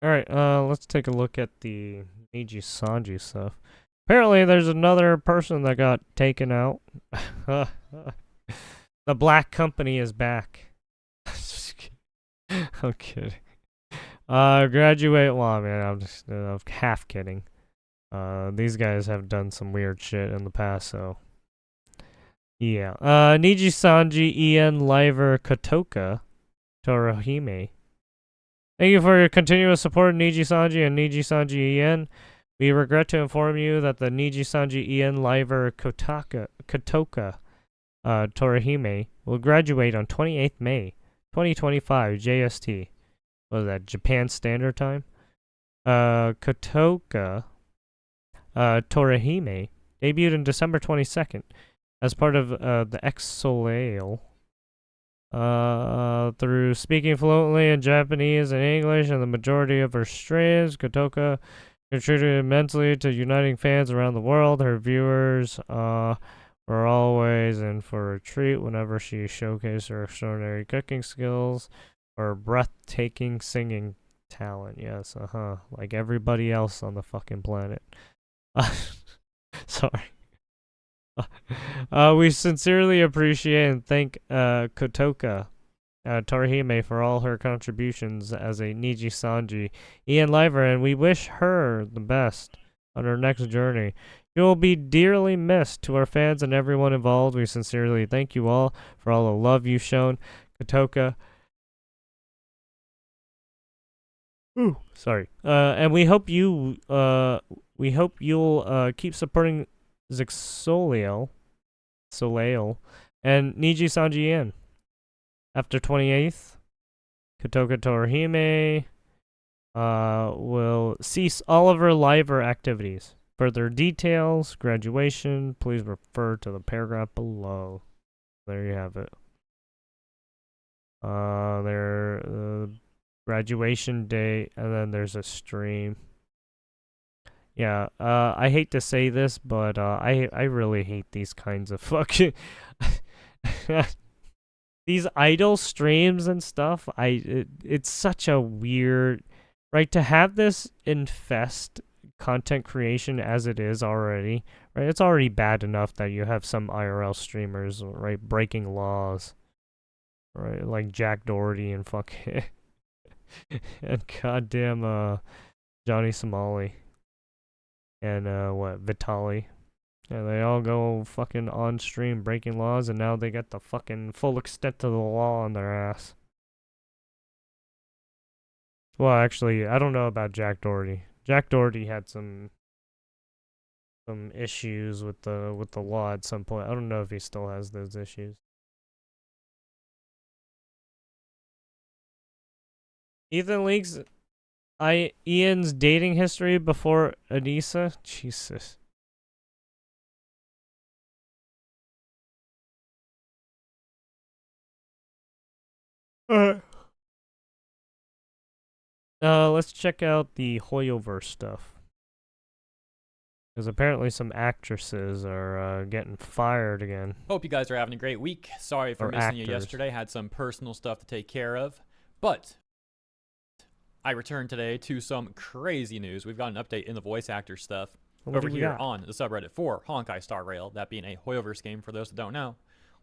Alright, let's take a look at the NIJISANJI stuff. Apparently, there's another person that got taken out. The Black Company is back. Just kidding. I'm kidding. Graduate. Well, man, I'm half kidding. These guys have done some weird shit in the past, so. Yeah. NIJISANJI, En, Liver, Kotoka, Torahime. Thank you for your continuous support of NIJISANJI and NIJISANJI En. We regret to inform you that the NIJISANJI En, Liver, Kotoka, Torahime will graduate on 28th May, 2025, JST. What is that, Japan Standard Time? Kotoka, Torahime debuted on December 22nd as part of the X-Soleil. Through speaking fluently in Japanese and English and the majority of her streams, Kotoka contributed immensely to uniting fans around the world. Her viewers were always in for a treat whenever she showcased her extraordinary cooking skills or breathtaking singing talent. Yes, like everybody else on the fucking planet. Sorry. We sincerely appreciate and thank Kotoka Torahime for all her contributions as a NIJISANJI En Liver, and we wish her the best on her next journey. You will be dearly missed. To our fans and everyone involved, we sincerely thank you all for all the love you've shown. Kotoka. Ooh, sorry. And we hope you'll keep supporting Soleil and NIJISANJI En. After 28th, Kotoka Torahime will cease all of her Liver activities. Further details, graduation, please refer to the paragraph below. There you have it. Their graduation date, and then there's a stream. Yeah, I hate to say this, but I really hate these kinds of fucking these idle streams and stuff. It's such a weird, right, to have this infest content creation as it is already, right? It's already bad enough that you have some IRL streamers, right, breaking laws, right, like Jack Doherty and fucking and goddamn Johnny Somali. And Vitali. Yeah, they all go fucking on stream breaking laws, and now they get the fucking full extent of the law on their ass. Well, actually, I don't know about Jack Doherty. Jack Doherty had some issues with the law at some point. I don't know if he still has those issues. Ethan leaks Ian's dating history before Anissa? Jesus. Let's check out the Hoyoverse stuff. Because apparently some actresses are getting fired again. Hope you guys are having a great week. Sorry for missing you yesterday. Had some personal stuff to take care of. But I returned today to some crazy news. We've got an update in the voice actor stuff over here on the subreddit for Honkai Star Rail, that being a Hoyoverse game for those that don't know.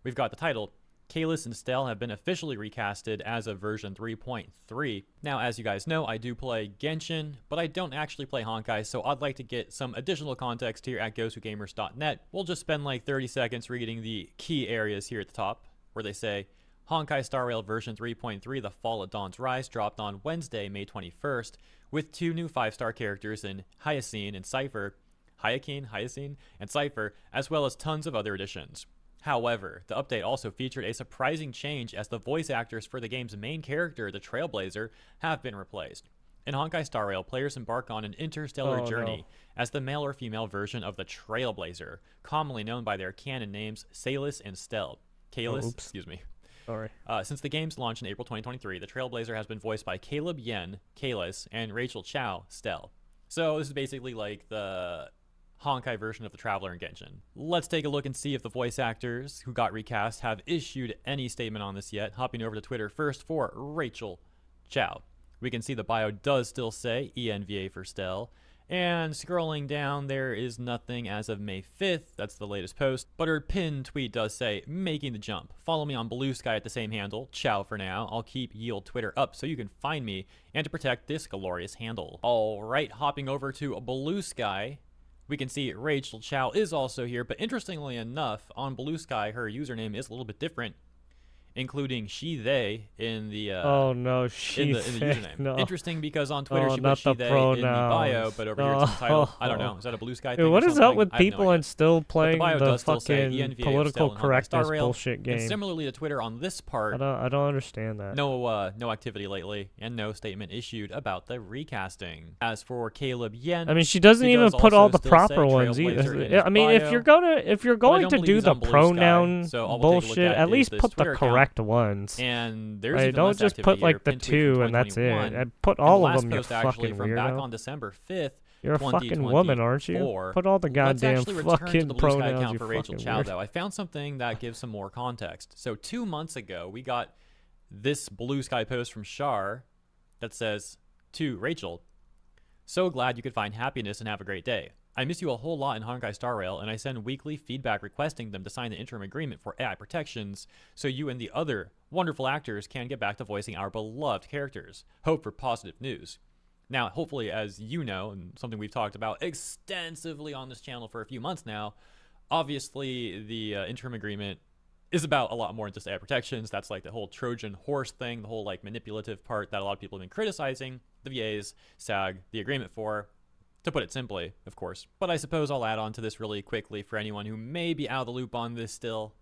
We've got the title, Kalis and Stell have been officially recasted as of version 3.3. Now, as you guys know, I do play Genshin, but I don't actually play Honkai, so I'd like to get some additional context here at GoToGamers.net. We'll just spend like 30 seconds reading the key areas here at the top, where they say, Honkai Star Rail version 3.3, The Fall of Dawn's Rise, dropped on Wednesday, May 21st, with 2 new 5-star characters in Hyacine and Cypher, Hyacine and Cypher, as well as tons of other additions. However, the update also featured a surprising change as the voice actors for the game's main character, the Trailblazer, have been replaced. In Honkai Star Rail, players embark on an interstellar journey as the male or female version of the Trailblazer, commonly known by their canon names Salis and Stell. Excuse me. Sorry. Since the game's launch in April 2023, the Trailblazer has been voiced by Caleb Yen, Kalis, and Rachel Chow, Stell. So this is basically like the Honkai version of the Traveler in Genshin. Let's take a look and see if the voice actors who got recast have issued any statement on this yet. Hopping over to Twitter first for Rachel Chow. We can see the bio does still say ENVA for Stell. And scrolling down, there is nothing as of May 5th. That's the latest post. But her pinned tweet does say, making the jump. Follow me on Blue Sky at the same handle. Ciao for now. I'll keep Yield Twitter up so you can find me and to protect this glorious handle. All right, hopping over to Blue Sky, we can see Rachel Chow is also here. But interestingly enough, on Blue Sky, her username is a little bit different, including she, they in the oh no, she, in the username. No. Interesting because on Twitter she not put she, the they pronouns. in the bio, but over here it's in the title. I don't know. Is that a Blue Sky thing? Dude, what or is something? up with I have no people idea. and still playing bio the does still say fucking ENVA political of Stell and correctness Star Rail. bullshit game? And similarly to Twitter on this part, I don't understand that. no activity lately, and no statement issued about the recasting. As for Caleb Yen, I mean, she doesn't he even does put all also the still proper say ones Trailblazer in either. his I mean, if you're going to do the Blue Sky, pronoun so all we'll take a look bullshit, at is least this put the Twitter account. correct ones. And there's Right, even don't less just activity put like here. the Pinned tweet from 2 and that's it. 2021. And put And all the of last them, you post actually fucking from back weirdo. on December 5th. You're a fucking woman, aren't you? 2024. Put all the Let's goddamn actually return to fucking the Blue Sky pronouns, account you for Rachel fucking Chow, weird. though. I found something that gives some more context. So 2 months ago, we got this Blue Sky post from Shar that says, to Rachel, so glad you could find happiness and have a great day. I miss you a whole lot in Honkai Star Rail, and I send weekly feedback requesting them to sign the interim agreement for AI protections so you and the other wonderful actors can get back to voicing our beloved characters. Hope for positive news. Now, hopefully, as you know, and something we've talked about extensively on this channel for a few months now, obviously the interim agreement is about a lot more than just AI protections. That's like the whole Trojan horse thing, the whole like manipulative part that a lot of people have been criticizing the VAs, SAG, the agreement for, to put it simply, of course. But I suppose I'll add on to this really quickly for anyone who may be out of the loop on this still.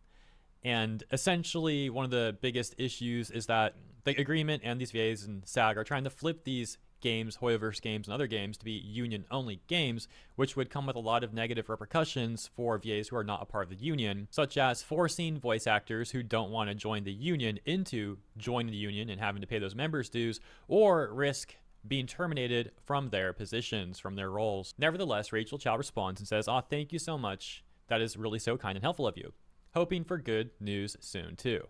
And essentially, one of the biggest issues is that the agreement and these VAs and SAG are trying to flip these games, Hoyoverse games and other games, to be union-only games, which would come with a lot of negative repercussions for VAs who are not a part of the union, such as forcing voice actors who don't want to join the union into joining the union and having to pay those members' dues, or risk being terminated from their positions, from their roles. Nevertheless, Rachel Chow responds and says, thank you so much. That is really so kind and helpful of you. Hoping for good news soon, too.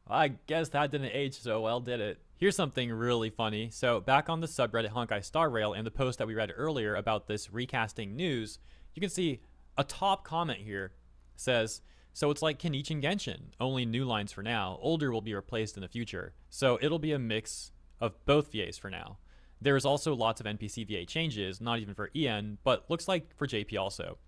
I guess that didn't age so well, did it? Here's something really funny. So back on the subreddit Honkai Star Rail and the post that we read earlier about this recasting news, you can see a top comment here says, so it's like Kenichi and Genshin, only new lines for now. Older will be replaced in the future. So it'll be a mix of both VAs for now. There is also lots of NPC VA changes, not even for EN, but looks like for JP also.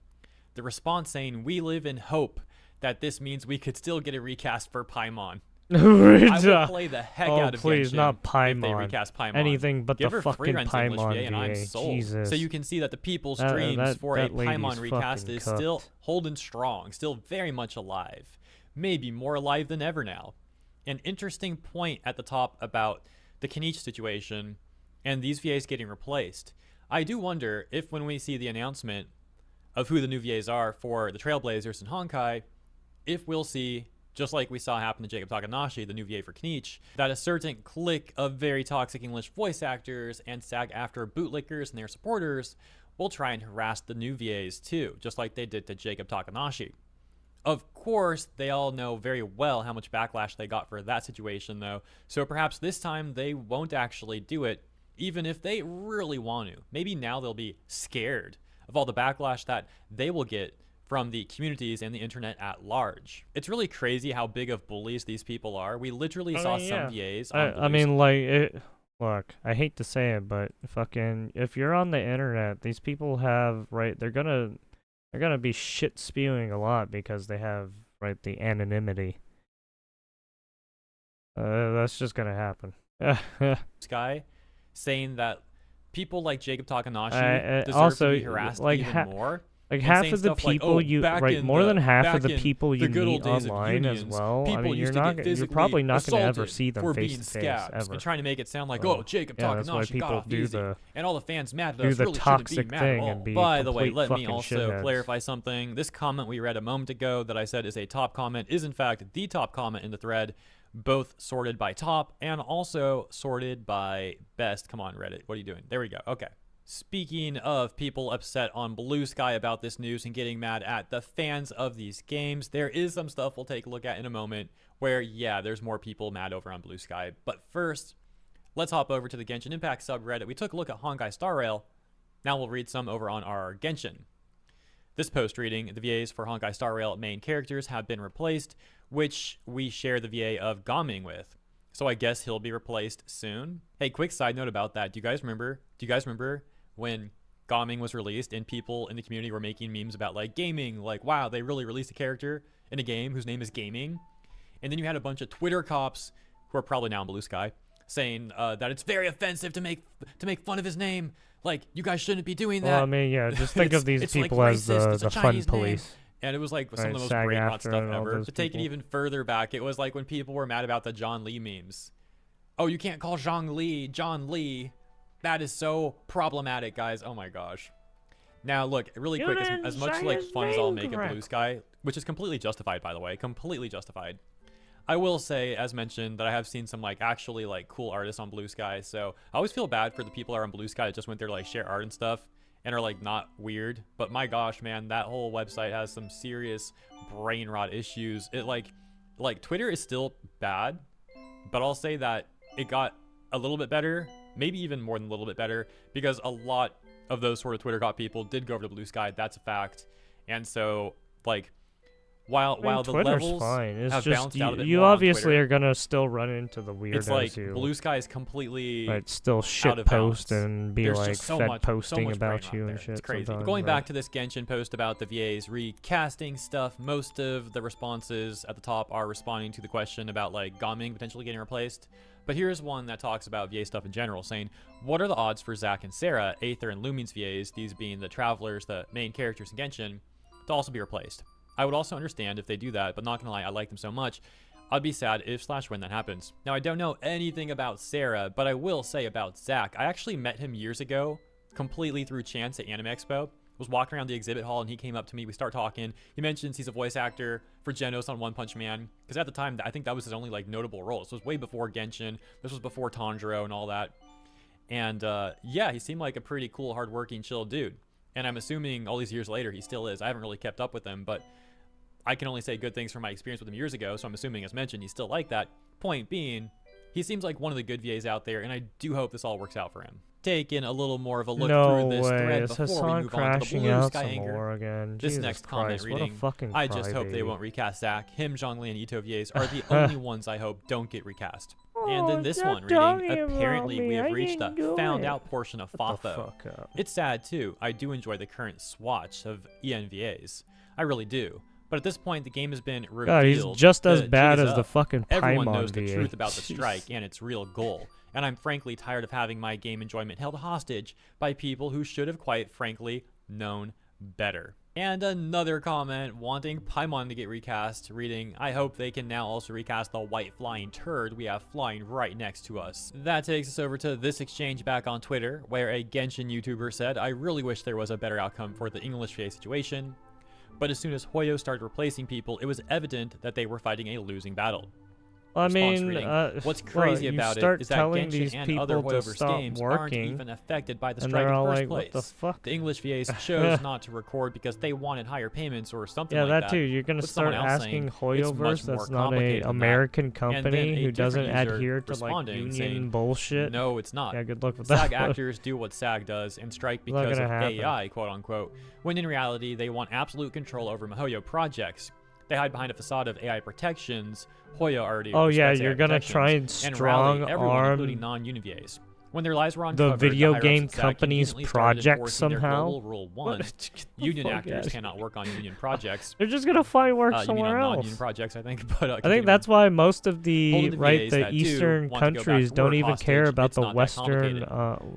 The response saying, we live in hope that this means we could still get a recast for Paimon. I will play the heck out of please, Genshin not Paimon. if they recast Paimon. Anything but Give the her free fucking rent English Paimon VA, and I'm VA. sold. Jesus. So you can see that the people's dreams for a that Paimon lady's recast fucking is cooked. still holding strong, still very much alive. Maybe more alive than ever now. An interesting point at the top about the Kenichi situation and these VAs getting replaced. I do wonder if when we see the announcement of who the new VAs are for the Trailblazers and Honkai, if we'll see, just like we saw happen to Jacob Takanashi, the new VA for Kenichi, that a certain clique of very toxic English voice actors and SAG-AFTRA bootlickers and their supporters will try and harass the new VAs too, just like they did to Jacob Takanashi. Of course, they all know very well how much backlash they got for that situation though, so perhaps this time they won't actually do it, even if they really want to. Maybe now they'll be scared of all the backlash that they will get from the communities and the internet at large. It's really crazy how big of bullies these people are. We literally saw some VAs on I mean, like, look, I hate to say it, but fucking, if you're on the internet, these people have, right, they're gonna be shit spewing a lot because they have, right, the anonymity. That's just gonna happen. Sky saying that people like Jacob Takanashi deserve also, to be harassed like, even more. Like half of the people more than half of the people you meet days online as well. I mean, you're probably not going to ever see them face to face ever. And trying to make it sound like, oh, Jacob Takanashi got off easy, and all the fans mad at us really shouldn't be mad at all. By the way, let me also clarify something. This comment we read a moment ago that I said is a top comment is in fact the top comment in the thread, both sorted by top and also sorted by best. Come on, Reddit. What are you doing? There we go. Okay. Speaking of people upset on Blue Sky about this news and getting mad at the fans of these games, there is some stuff we'll take a look at in a moment where, yeah, there's more people mad over on Blue Sky. But first, let's hop over to the Genshin Impact subreddit. We took a look at Honkai Star Rail. Now we'll read some over on our Genshin. This post reading, the VAs for Honkai Star Rail main characters have been replaced, which we share the VA of Gaming with. So I guess he'll be replaced soon. Hey, quick side note about that. Do you guys remember when Gaming was released and people in the community were making memes about like gaming, like, wow, they really released a character in a game whose name is Gaming? And then you had a bunch of Twitter cops who are probably now in Blue Sky saying that it's very offensive to make fun of his name. Like, you guys shouldn't be doing that. Well, I mean, yeah, just think of these people like as the fun police. Name. And it was like some of the most SAG brain rot after stuff and all ever. those To take it people. even further back, it was like when people were mad about the John Lee memes. Oh, you can't call John Lee. That is so problematic, guys. Oh my gosh. Now, look, really quick, as much like fun as I'll make at Blue Sky, which is completely justified, by the way, completely justified. I will say, as mentioned, that I have seen some like actually like cool artists on Blue Sky. So I always feel bad for the people that are on Blue Sky that just went there to like share art and stuff and are like not weird. But my gosh, man, that whole website has some serious brain rot issues. It like Twitter is still bad, but I'll say that it got a little bit better, maybe even more than a little bit better, because a lot of those sort of Twitter cop people did go over to Blue Sky. That's a fact. And so like, while the Twitter's levels fine. It's have just bounced out a bit you more on obviously Twitter, are gonna still run into the weirdos it's like who Blue Sky is completely might still out shit of post bounds. and be There's like just so fed much posting brain about rot you there. and shit. It's crazy. sometimes, Going right? back to this Genshin post about the VAs recasting stuff, most of the responses at the top are responding to the question about like Gaming potentially getting replaced. But here's one that talks about VA stuff in general, saying, what are the odds for Zack and Sarah, Aether and Lumine's VAs, these being the travelers, the main characters in Genshin, to also be replaced? I would also understand if they do that, but not gonna lie, I like them so much. I'd be sad if/when that happens. Now, I don't know anything about Sarah, but I will say about Zack. I actually met him years ago, completely through chance at Anime Expo. Was walking around the exhibit hall and he came up to me. We start talking. He mentions he's a voice actor for Genos on One Punch Man, because at the time I think that was his only like notable role. So it was way before Genshin. This was before Tanjiro and all that. And yeah, he seemed like a pretty cool, hardworking, chill dude. And I'm assuming all these years later he still is. I haven't really kept up with him, but I can only say good things from my experience with him years ago. So I'm assuming, as mentioned, he's still like that. Point being, he seems like one of the good VAs out there, and I do hope this all works out for him. Taking a little more of a look through this thread Is before we Hassan move on to the crashing Blue out Sky some anger. more again? This Jesus next comment Christ, reading, what a fucking I just hope they crybaby. won't recast Zack. Him, Zhongli, and Ito VAs are the only ones I hope don't get recast. And then this one reading, apparently we have reached the found out portion of FAFO. It's sad too. I do enjoy the current swatch of ENVAs. I really do. But at this point, the game has been revealed. God, he's just as The bad jig is as the up. fucking Everyone Paimon knows the VA. truth about the Jeez. strike and its real goal. And I'm frankly tired of having my game enjoyment held hostage by people who should have quite frankly known better. And another comment wanting Paimon to get recast, reading, I hope they can now also recast the white flying turd we have flying right next to us. That takes us over to this exchange back on Twitter, where a Genshin YouTuber said, I really wish there was a better outcome for the English VA situation, but as soon as Hoyo started replacing people, it was evident that they were fighting a losing battle. I Response mean, reading, what's crazy you about start it is that telling Genshin these and people other to Hoyoverse stop games aren't working, even affected by the and strike they're in all the first like, place. what the fuck? The English VAs chose not to record because they wanted higher payments or something Yeah, like that too. You're gonna With start someone else asking saying, "It's much Hoyoverse, more that's not complicated a than that." American And then company a who doesn't different user adhere to like responding union saying, bullshit. No, it's not. Yeah, good luck with SAG that. actors do what SAG does and strike Not because of gonna happen. AI, quote unquote, when in reality they want absolute control over Mihoyo projects. They hide behind a facade of AI protections. Hoyo already Oh yeah, respects you're AI gonna try and protections, strong rally everyone, including arm non-union VAs. When their lives were the uncovered, video higher-ups game at SAG company's conveniently started project enforcing their somehow. global Rule 1. What? Get the Union fuck actors outta cannot work on union projects. They're just gonna find work You mean somewhere on else. non-union projects, I think. But I think that's why most of the Holding the right VAs the that do Eastern want to go back countries to don't work even care hostage, about it's the not that Western complicated.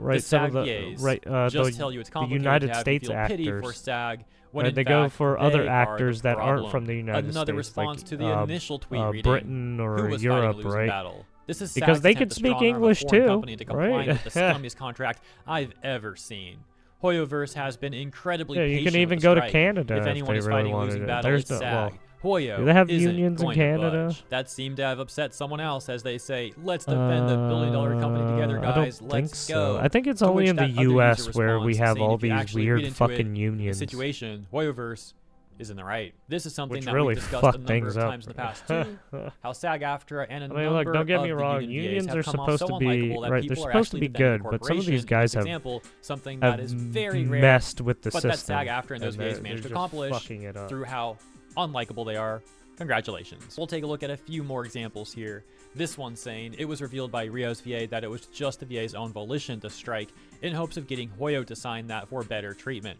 right some of SAG the VAs right just tell you it's the complicated United to have States you feel pity for actors. SAG when Right, in they go fact, for they other are the actors that aren't problem. from the United Another States, response like to the initial tweet reading, Britain who or was Europe, fighting a losing right? battle. This is Because SAG's they attempt could to speak strong arm a English foreign too, company into complying right? with the scummiest contract I've ever seen. Hoyoverse has been incredibly Yeah, patient you can even with the go to strike. Canada If if anyone they is really fighting a wanted losing it. battle, There's it's no, SAG. well, Hoyo do they have isn't unions in going to Canada? budge. That seemed to have upset someone else as they say, let's defend the billion-dollar company together, I guys. don't Let's think so. go. I think it's To only which in the that other user U.S. where we responds, have saying all if you these actually read weird into fucking the unions. situation, Hoyoverse is in the right. This is something Which that really we've discussed a fucked number things of up. times in the past too. How SAG-AFTRA and a I mean, number look, don't get of me the wrong. union VAs Unions have are come off supposed so to be unlikable that right. They're people are supposed to actually be defending good, the but some of corporation. these guys For have example, something that is very rare, messed with the but system. that SAG-AFTRA and those VAs they're managed to just accomplish fucking it up. through how unlikable they are. Congratulations. We'll take a look at a few more examples here. This one saying it was revealed by Rio's VA that it was just the VA's own volition to strike in hopes of getting Hoyo to sign that for better treatment.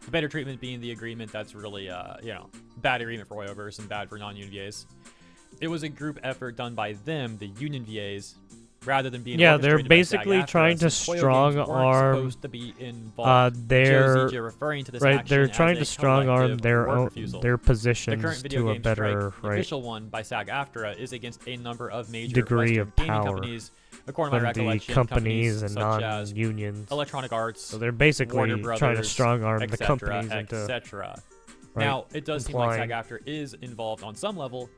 The better treatment being the agreement that's really, bad agreement for Hoyoverse and bad for non-union VAs. It was a group effort done by them, the union VAs, rather than being they're basically trying to strong arm to be involved. their referring to this right. action They're trying as to a strong arm their work own refusal. their The positions current video to a game better strike, the official one by SAG-AFTRA, is against a number of major degree Western of gaming power companies, according to my than the recollection, companies and such as non-unions. Electronic Arts, So they're basically Warner Brothers, trying to strong arm the etc., companies into etc. right, Now, it does seem like implying- SAG-AFTRA is involved on some level,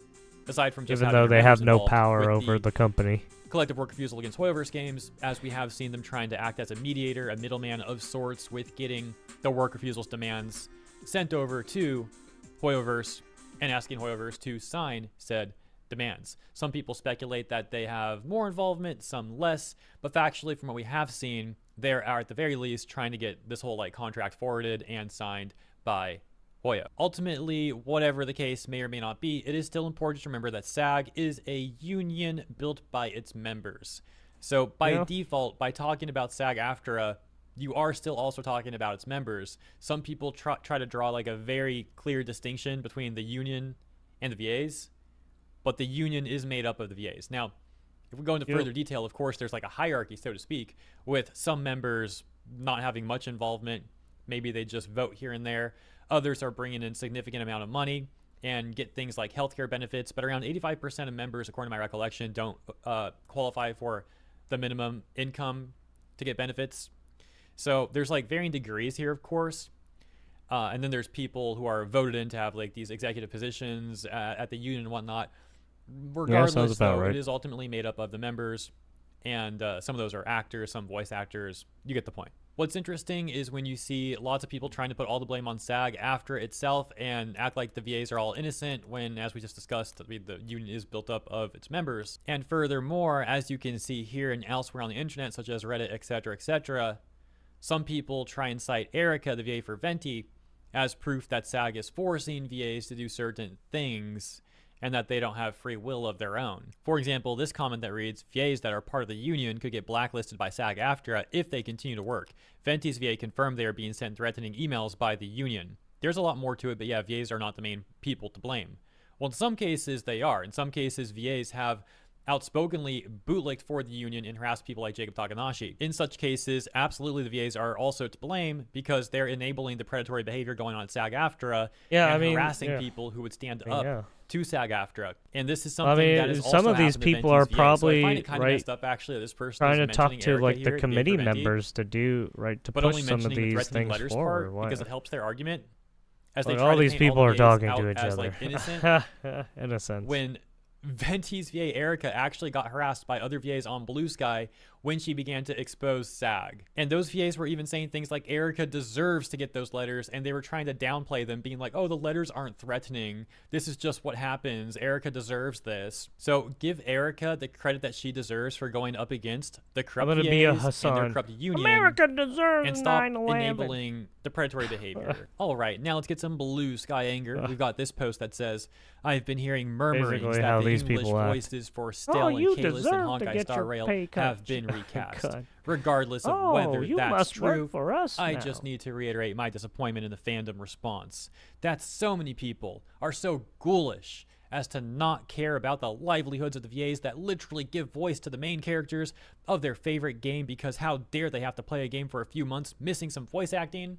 aside from just even having though their they have members no involved power with over the company. collective work refusal against Hoyoverse games, as we have seen them trying to act as a mediator, a middleman of sorts, with getting the work refusals demands sent over to Hoyoverse and asking Hoyoverse to sign said demands. Some people speculate that they have more involvement, some less, but factually, from what we have seen, they are at the very least trying to get this whole contract forwarded and signed by Hoyo. Ultimately, whatever the case may or may not be, it is still important to remember that SAG is a union built by its members. So by default, by talking about SAG-AFTRA, you are still also talking about its members. Some people try to draw a very clear distinction between the union and the VAs, but the union is made up of the VAs. Now, if we go into further detail, of course, there's a hierarchy, so to speak, with some members not having much involvement. Maybe they just vote here and there. Others are bringing in significant amount of money and get things like healthcare benefits, but around 85% of members, according to my recollection, don't qualify for the minimum income to get benefits. So there's varying degrees here, of course. And then there's people who are voted in to have these executive positions at the union and whatnot. Regardless, though, it is ultimately made up of the members, and some of those are actors, some voice actors. You get the point. What's interesting is when you see lots of people trying to put all the blame on SAG-AFTRA itself and act like the VAs are all innocent when, as we just discussed, the union is built up of its members. And furthermore, as you can see here and elsewhere on the internet, such as Reddit, etc., some people try and cite Erica, the VA for Venti, as proof that SAG is forcing VAs to do certain things and that they don't have free will of their own. For example, this comment that reads, VAs that are part of the union could get blacklisted by SAG-AFTRA if they continue to work. Venti's VA confirmed they are being sent threatening emails by the union. There's a lot more to it, but yeah, VAs are not the main people to blame. Well, in some cases, they are. In some cases, VAs have outspokenly bootlicked for the union and harassed people like Jacob Takanashi. In such cases, absolutely the VAs are also to blame because they're enabling the predatory behavior going on at SAG-AFTRA and harassing people who would stand up to SAG-AFTRA. And this is something that is also some of these people are probably so I find it kind of messed up, actually, that this person trying to is talk mentioning to Erica the committee members to do to but push only some of mentioning the these threatening things letters forward. part because it helps their argument. As they Like, try all to these paint people all the are VAs talking out to each as, other. innocent. In a sense. When Venti's VA Erica actually got harassed by other VAs on Blue Sky when she began to expose SAG. And those VAs were even saying things like Erica deserves to get those letters, and they were trying to downplay them, being like, oh, the letters aren't threatening. This is just what happens. Erica deserves this. So give Erica the credit that she deserves for going up against the corrupt VAs and their corrupt union. America deserves and stop 9/11. enabling the predatory behavior. All right, now let's get some Blue Sky anger. We've got this post that says, I've been hearing murmurings Basically that how the these English people act. voices for Stell and you Kalis and deserve to Honkai get Star your Rail pay cut. have been recast. Cut. Regardless of whether you that's must true, work for us I now. just need to reiterate my disappointment in the fandom response. That so many people are so ghoulish as to not care about the livelihoods of the VAs that literally give voice to the main characters of their favorite game, because how dare they have to play a game for a few months missing some voice acting?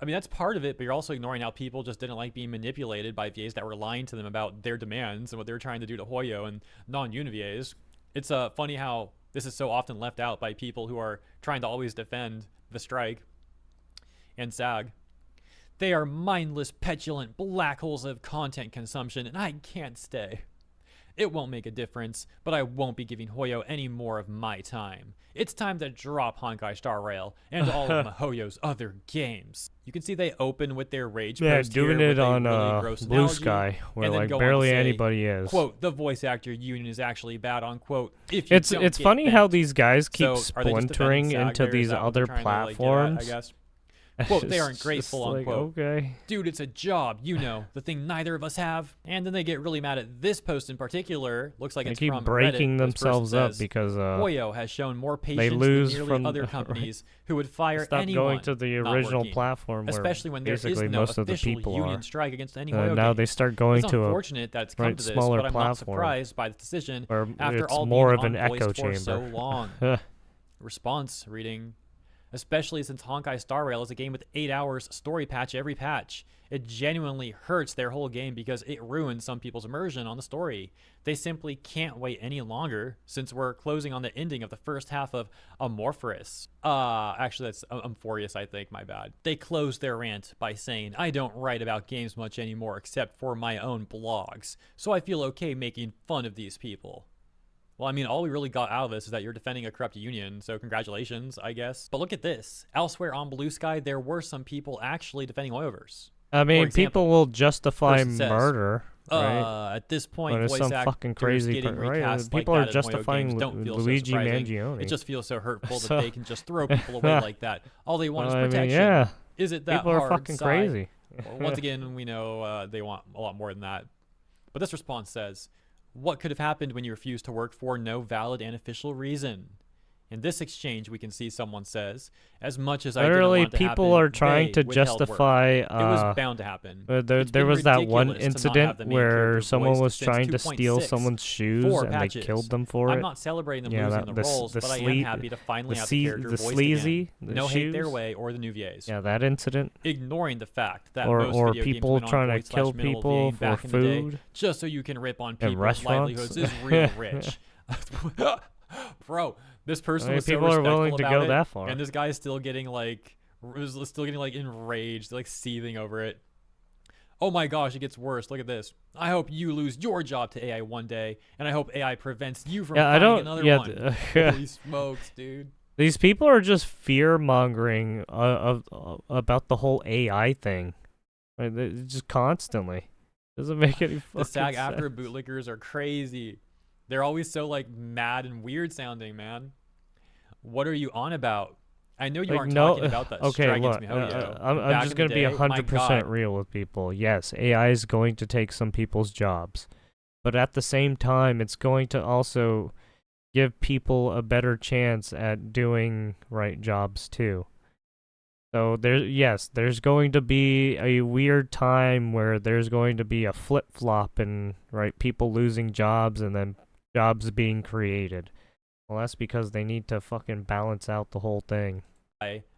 I mean, that's part of it, but you're also ignoring how people just didn't like being manipulated by VAs that were lying to them about their demands and what they were trying to do to Hoyo and non-uni VAs. It's funny how this is so often left out by people who are trying to always defend the strike and SAG. They are mindless, petulant black holes of content consumption, and I can't stay. It won't make a difference, but I won't be giving Hoyo any more of my time. It's time to drop Honkai Star Rail and all of Mihoyo's other games. You can see they open with their rage post doing here it with on a really gross Blue analogy, Sky, where and then like go on to barely say, anybody is. Quote, the voice actor union is actually bad on quote, if you don't It's get funny bent. how these guys keep So, are they just defending splintering SAG into there? Is these that what they're other trying to, like, get at, platforms. I guess. Quote, they aren't It's grateful, just like, unquote. okay. Dude, it's a job, you know, the thing neither of us have. And then they get really mad at this post in particular. Looks like They it's keep from breaking Reddit. This person themselves up says, because Hoyo has shown more patience lose than nearly from other companies who would fire stop anyone going to the not original working, platform where especially when there is basically no most of the official people union are. strike against any Hoyo Now game. they start going It's to a unfortunate that it's come to this, smaller but I'm not platform surprised by the decision where after it's all more being of an unvoiced echo for chamber. so long. Response reading, especially since Honkai Star Rail is a game with 8 hours story patch every patch. It genuinely hurts their whole game because it ruins some people's immersion on the story. They simply can't wait any longer since we're closing on the ending of the first half of Amorphous. Actually that's Amphorius, I think, my bad. They closed their rant by saying, I don't write about games much anymore except for my own blogs, so I feel okay making fun of these people. Well, I mean, all we really got out of this is that you're defending a corrupt union, so congratulations, I guess. But look at this. Elsewhere on Blue Sky, there were some people actually defending Hoyoverse. I mean, example, people will justify person says, murder, right? At this point, But it's voice some actors fucking crazy getting right? recast People like are that in Hoyo justifying games don't feel Luigi so surprising. Mangione. It just feels so hurtful So- that they can just throw people away like that. All they want is I mean, protection. yeah. Is it that People hard? are fucking Sigh. crazy. Well, once again, we know they want a lot more than that. But this response says, what could have happened when you refused to work for no valid and official reason? In this exchange, we can see someone says, as much as I didn't Literally, want it to people happen, are trying they to withheld work. justify. It was bound to happen. There was that one incident where someone was trying to steal 2.6 someone's shoes and they patches. killed them for I'm it. not celebrating them Yeah, losing that- the the roles, the but I am sle- happy to finally the have se- the character the voiced sleazy, again. the No hate their shoes. way or the new VAs. Yeah, that incident. Ignoring the fact that Or most video people games went trying on to kill people for back in the day, food just so you can rip on in people's restaurants. livelihoods is real rich. Bro, this person was so people are respectful willing to about go it, that far. and this guy is still getting like enraged, like seething over it. Oh my gosh, it gets worse. Look at this. I hope you lose your job to AI one day, and I hope AI prevents you from finding another one. Holy smokes, dude. These people are just fear mongering about the whole AI thing, right? Just constantly. Doesn't make any fucking The SAG sense. after bootlickers are crazy. They're always so like mad and weird sounding, man. What are you on about? I know you Like, aren't no, talking about that okay, strike look, against MiHoYo. I'm Back just in going the to be day, my 100% God. real with people. Yes, AI is going to take some people's jobs. But at the same time, it's going to also give people a better chance at doing right jobs too. So there's going to be a weird time where there's going to be a flip-flop and right people losing jobs and then jobs being created. Well, that's because they need to fucking balance out the whole thing.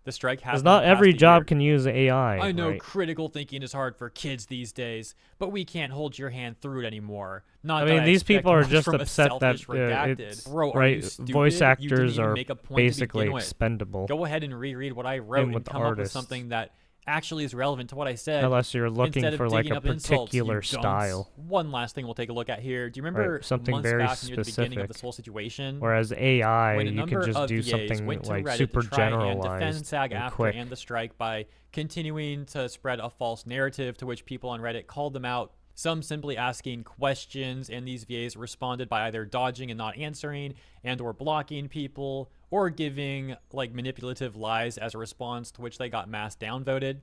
The strike has Because not every job can use AI. I know right? critical thinking is hard for kids these days, but we can't hold your hand through it anymore. Not I that mean, these expect people are much just from a upset that selfish redacted. it's Bro, are right. you stupid? Voice You didn't actors even are make a point to basically begin with. expendable. Go ahead and reread what I wrote with and the come up with artists. something that actually is relevant to what I said. Unless you're looking instead of for like digging a up insults, you particular dunce. style. One last thing we'll take a look at here. Do you remember Right, something months very back near the beginning of this specific. whole situation? Whereas AI, when a you number can just of do VAs something went to like Reddit super to try and defend generalized SAG and after quick. and the strike by continuing to spread a false narrative to which people on Reddit called them out. Some simply asking questions, and these VAs responded by either dodging and not answering and or blocking people or giving like manipulative lies as a response, to which they got mass downvoted.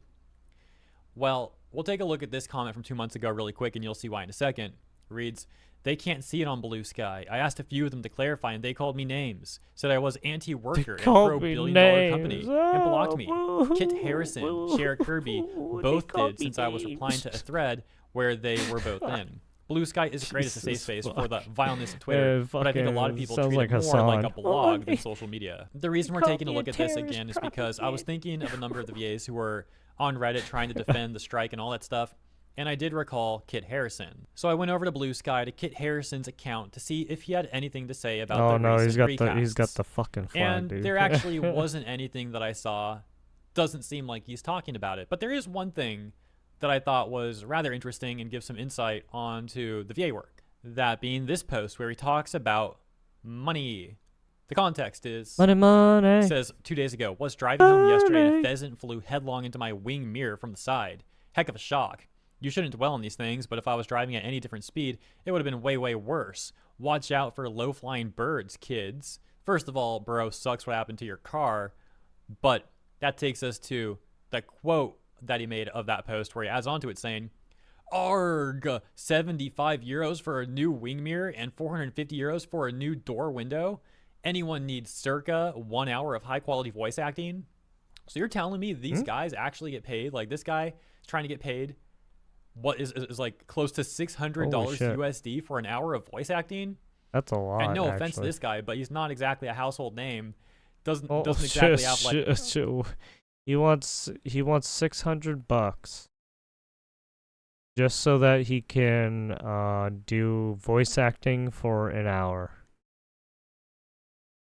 Well, we'll take a look at this comment from 2 months ago really quick, and you'll see why in a second. It reads, they can't see it on Blue Sky. I asked a few of them to clarify, and they called me names. Said I was anti-worker and pro-billion-dollar company, and blocked me. Kit Harrison, Cher Kirby, both did, since I was replying to a thread where they were both in. Blue Sky is great as a safe space for the vileness of Twitter, but I think a lot of people treat it more like a blog than social media. The reason we're taking a look at this again is because I was thinking of a number of the VAs who were on Reddit trying to defend the strike and all that stuff, and I did recall Kit Harrison. So I went over to Blue Sky to Kit Harrison's account to see if he had anything to say about the recent he's got the fucking flag, and dude. there actually wasn't anything that I saw. Doesn't seem like he's talking about it, but there is one thing that I thought was rather interesting and gives some insight onto the VA work. That being this post where he talks about money. The context is, money. Says 2 days ago, was driving home yesterday and a pheasant flew headlong into my wing mirror from the side. Heck of a shock. You shouldn't dwell on these things, but if I was driving at any different speed, it would have been way, way worse. Watch out for low-flying birds, kids. First of all, bro, sucks what happened to your car, but that takes us to the quote that he made of that post where he adds onto it saying, "Arg, 75 euros for a new wing mirror and 450 euros for a new door window. Anyone needs circa 1 hour of high quality voice acting." So you're telling me these guys actually get paid? Like, this guy is trying to get paid what is like close to $600 USD for an hour of voice acting? That's a lot. And no offense to this guy, but he's not exactly a household name. Doesn't exactly have like he wants $600 just so that he can do voice acting for an hour.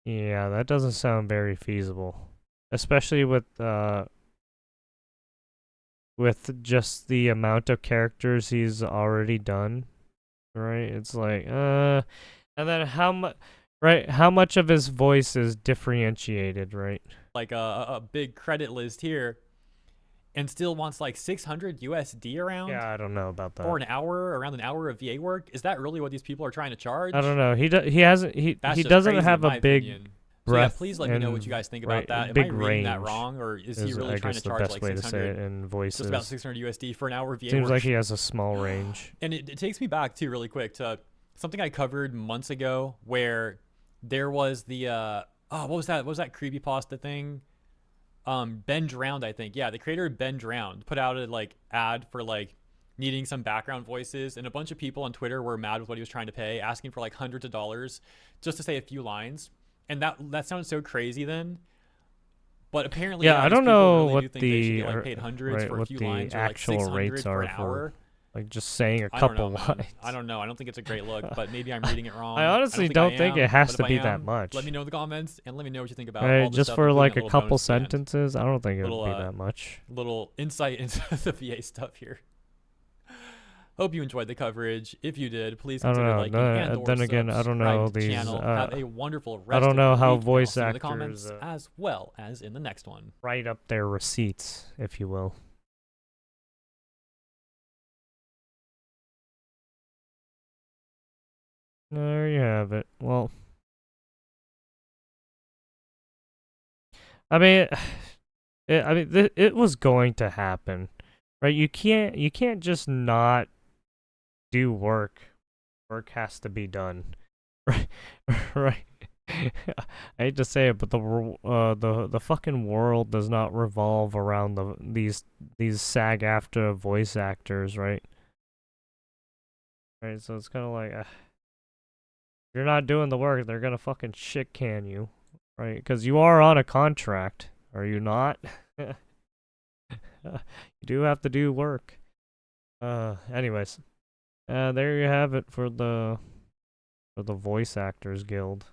Yeah, that doesn't sound very feasible, especially with just the amount of characters he's already done, right? It's like, and then how much of his voice is differentiated, right? Like a big credit list here, and still wants like 600 USD around. Yeah, I don't know about that. For around an hour of VA work. Is that really what these people are trying to charge? I don't know. He doesn't have a big so yeah, please let me know what you guys think about that. Big Am I reading that wrong, or is he really trying to charge like 600? In voices. Just about 600 USD for an hour of VA Seems work. like he has a small range. And it takes me back too, really quick, to something I covered months ago, where there was the what was that? What was that creepypasta thing? Ben Drowned, I think. Yeah, the creator of Ben Drowned put out a like ad for like needing some background voices, and a bunch of people on Twitter were mad with what he was trying to pay, asking for like hundreds of dollars just to say a few lines. And that sounded so crazy then, but apparently I don't know really what do think they should get, like, paid hundreds for a few lines, or like actual 600 rates for are an hour. Like just saying a couple lines. I don't know. I don't think it's a great look, but maybe I'm reading it wrong. I honestly don't think it has to be that much. Let me know in the comments and let me know what you think about all just for like a couple sentences. I don't think it would be that much. Little insight into the VA stuff here. Hope you enjoyed the coverage. If you did, please consider liking and then again, I don't know these. Channel. Have a wonderful rest I don't know how week. voice actors in the comments as well as in the next one. Write up their receipts, if you will. There you have it. Well, I mean, it was going to happen, right? You can't just not do work. Work has to be done, right? Right. I hate to say it, but the fucking world does not revolve around these SAG-AFTRA voice actors, right? Right. So it's kind of like, if you're not doing the work, they're gonna fucking shit can you, right? Because you are on a contract, are you not? You do have to do work. Anyways. There you have it for the Voice Actors Guild.